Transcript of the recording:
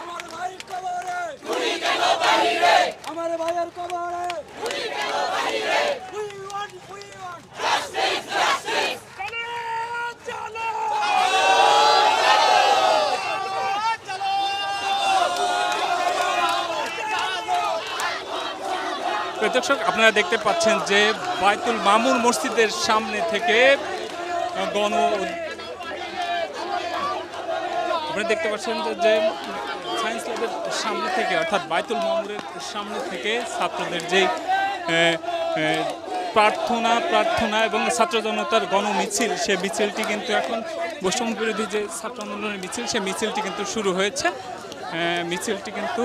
আমার ভাইয়ের কবরে আমার ভাইয়ের কবরে We want justice. চলো দর্শক, আপনারা দেখতে পাচ্ছেন যে বায়তুল মামুর মসজিদের সামনে থেকে আপনারা দেখতে পাচ্ছেন যে সায়েন্স ল্যাবের সামনে থেকে অর্থাৎ বায়তুল মামুরের সামনে থেকে ছাত্রদের যে প্রার্থনা এবং ছাত্র জনতার গণমিছিল, সে মিছিলটি কিন্তু এখন বৈষম্য বিরোধী যে ছাত্র আন্দোলনের মিছিল, সে মিছিলটি কিন্তু শুরু হয়েছে। মিছিলটি কিন্তু